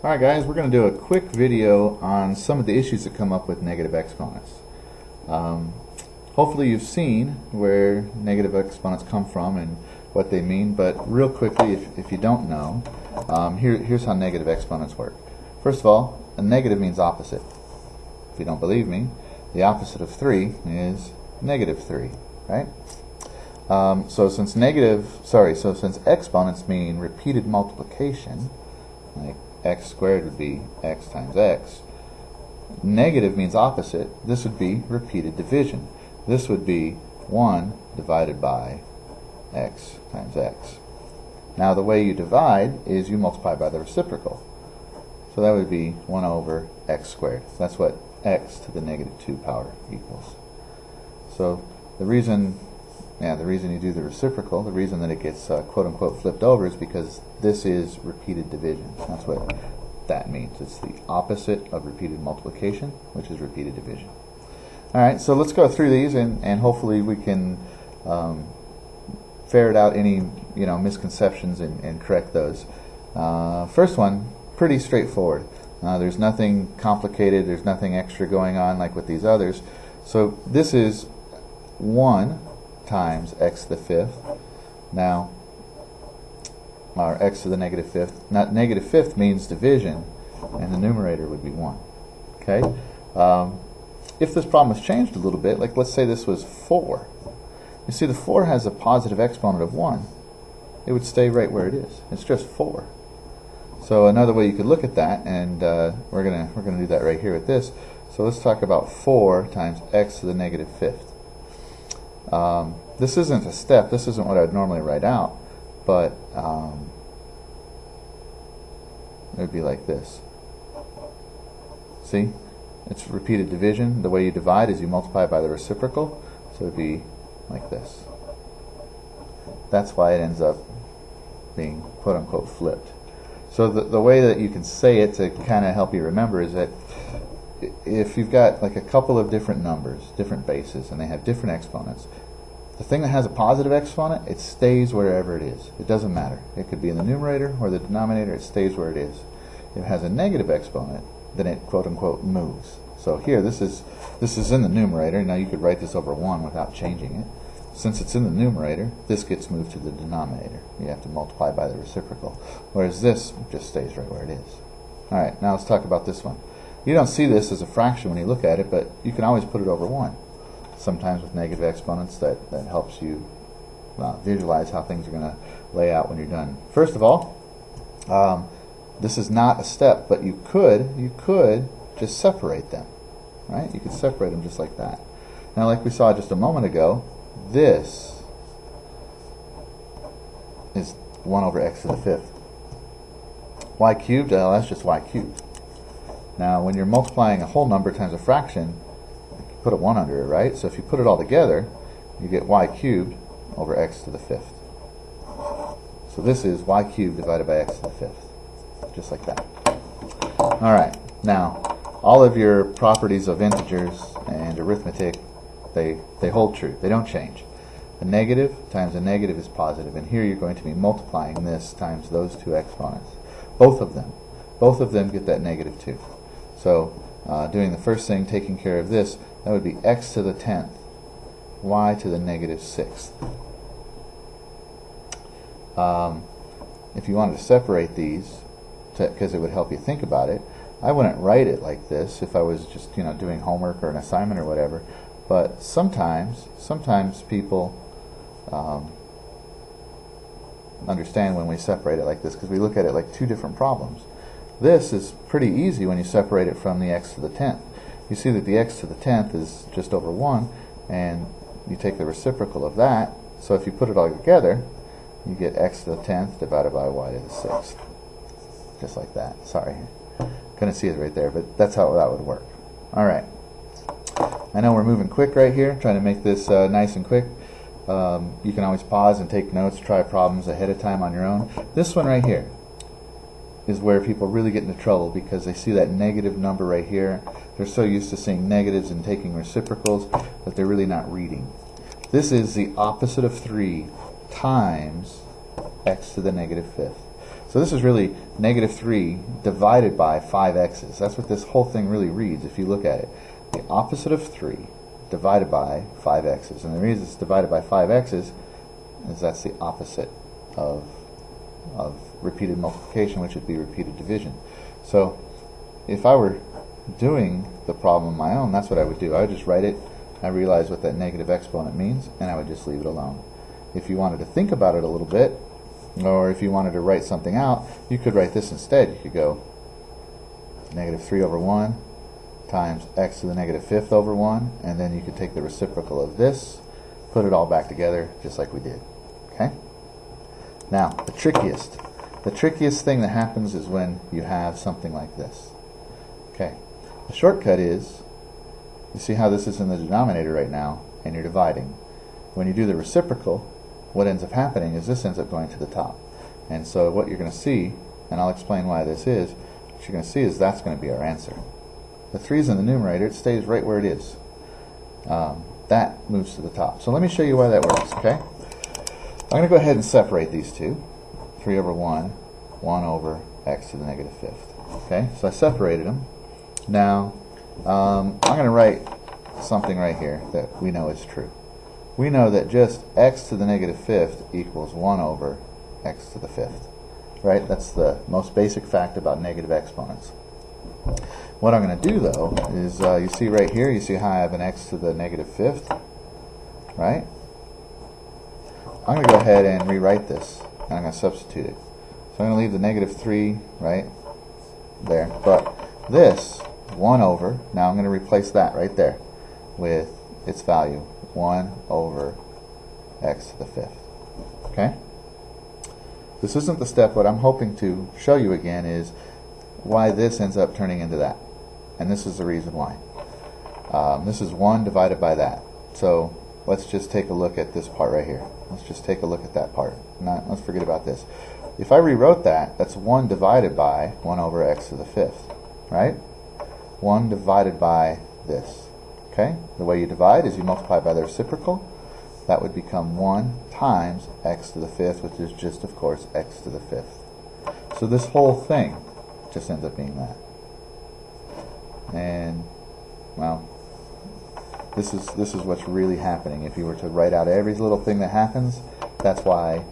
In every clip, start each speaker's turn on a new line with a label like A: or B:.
A: Alright guys, we're going to do a quick video on some of the issues that come up with negative exponents. Hopefully you've seen where negative exponents come from and what they mean, but real quickly, if you don't know, here's how negative exponents work. First of all, a negative means opposite. If you don't believe me, the opposite of 3 is negative 3, right? So since exponents mean repeated multiplication, like x squared would be x times x. Negative means opposite. This would be repeated division. This would be 1 divided by x times x. Now the way you divide is you multiply by the reciprocal. So that would be 1 over x squared. That's what x to the negative 2 power equals. So the reason you do the reciprocal, the reason that it gets quote-unquote flipped over is because this is repeated division. That's what that means. It's the opposite of repeated multiplication, which is repeated division. Alright, so let's go through these and hopefully we can ferret out any misconceptions and correct those. First one, pretty straightforward. There's nothing complicated, there's nothing extra going on like with these others. So this is 1 times x to the 5th. Now, or x to the negative 5th. Not negative 5th means division, and the numerator would be 1. Okay? If this problem was changed a little bit, like let's say this was 4. You see the 4 has a positive exponent of 1. It would stay right where it is. It's just 4. So another way you could look at that, and we're gonna do that right here with this. So let's talk about 4 times x to the negative 5th. This isn't a step, this isn't what I would normally write out, but it would be like this. See? It's repeated division. The way you divide is you multiply by the reciprocal, so it would be like this. That's why it ends up being quote-unquote flipped. So the way that you can say it to kind of help you remember is that if you've got like a couple of different numbers, different bases, and they have different exponents, the thing that has a positive exponent, it stays wherever it is. It doesn't matter. It could be in the numerator or the denominator, it stays where it is. If it has a negative exponent, then it quote-unquote moves. So here, this is in the numerator. Now you could write this over 1 without changing it. Since it's in the numerator, this gets moved to the denominator. You have to multiply by the reciprocal. Whereas this just stays right where it is. Alright, now let's talk about this one. You don't see this as a fraction when you look at it, but you can always put it over 1. Sometimes with negative exponents, that helps you visualize how things are going to lay out when you're done. First of all, this is not a step, but you could just separate them, right? You could separate them just like that. Now, like we saw just a moment ago, this is 1 over x to the 5th. Y cubed, that's just y cubed. Now, when you're multiplying a whole number times a fraction, you put a 1 under it, right? So if you put it all together, you get y cubed over x to the 5th. So this is y cubed divided by x to the 5th. Just like that. Alright, now, all of your properties of integers and arithmetic, they hold true. They don't change. A negative times a negative is positive, and here you're going to be multiplying this times those two exponents. Both of them get that negative 2. So doing the first thing, taking care of this, that would be x to the 10th, y to the negative 6th. If you wanted to separate these, because it would help you think about it, I wouldn't write it like this if I was just doing homework or an assignment or whatever. But sometimes people understand when we separate it like this, because we look at it like two different problems. This is pretty easy when you separate it from the x to the 10th. You see that the x to the 10th is just over 1, and you take the reciprocal of that. So if you put it all together, you get x to the 10th divided by y to the 6th. Just like that. Sorry. Couldn't see it right there, but that's how that would work. Alright. I know we're moving quick right here, trying to make this nice and quick. You can always pause and take notes, try problems ahead of time on your own. This one right here is where people really get into trouble because they see that negative number right here. They're so used to seeing negatives and taking reciprocals that they're really not reading. This is the opposite of 3 times x to the negative 5th. So this is really negative 3 divided by 5x's. That's what this whole thing really reads if you look at it. The opposite of 3 divided by 5x's. And the reason it's divided by 5x's is that's the opposite of repeated multiplication, which would be repeated division. So if I were doing the problem on my own, that's what I would do. I would just write it, I realize what that negative exponent means, and I would just leave it alone. If you wanted to think about it a little bit, or if you wanted to write something out, you could write this instead. You could go negative 3 over 1 times x to the negative 5th over 1, and then you could take the reciprocal of this, put it all back together just like we did. Okay? Now, the trickiest thing that happens is when you have something like this. Okay, the shortcut is, you see how this is in the denominator right now, and you're dividing. When you do the reciprocal, what ends up happening is this ends up going to the top. And so what you're going to see, and I'll explain why this is, what you're going to see is that's going to be our answer. The 3's in the numerator, it stays right where it is. That moves to the top. So let me show you why that works, okay? I'm going to go ahead and separate these two. 3 over 1, 1 over x to the negative 5th. Okay, so I separated them. Now, I'm going to write something right here that we know is true. We know that just x to the negative 5th equals 1 over x to the 5th. Right? That's the most basic fact about negative exponents. What I'm going to do, though, is you see right here, you see how I have an x to the negative 5th? Right? I'm going to go ahead and rewrite this, and I'm going to substitute it. So I'm going to leave the negative 3 right there, but this 1 over, now I'm going to replace that right there with its value, 1 over x to the 5th. Okay? This isn't the step. What I'm hoping to show you again is why this ends up turning into that. And this is the reason why. This is 1 divided by that. So let's just take a look at this part right here. Let's just take a look at that part. Let's forget about this. If I rewrote that, that's 1 divided by 1 over x to the 5th. Right? 1 divided by this. Okay? The way you divide is you multiply by the reciprocal. That would become 1 times x to the 5th, which is just, of course, x to the 5th. So this whole thing just ends up being that. And, well, this is what's really happening. If you were to write out every little thing that happens, that's why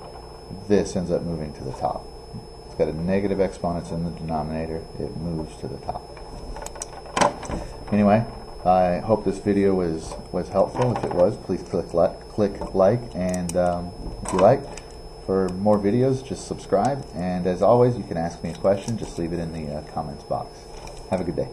A: this ends up moving to the top. It's got a negative exponent in the denominator. It moves to the top. Anyway, I hope this video was helpful. If it was, please click like, and if you like, for more videos, just subscribe. And as always, you can ask me a question. Just leave it in the comments box. Have a good day.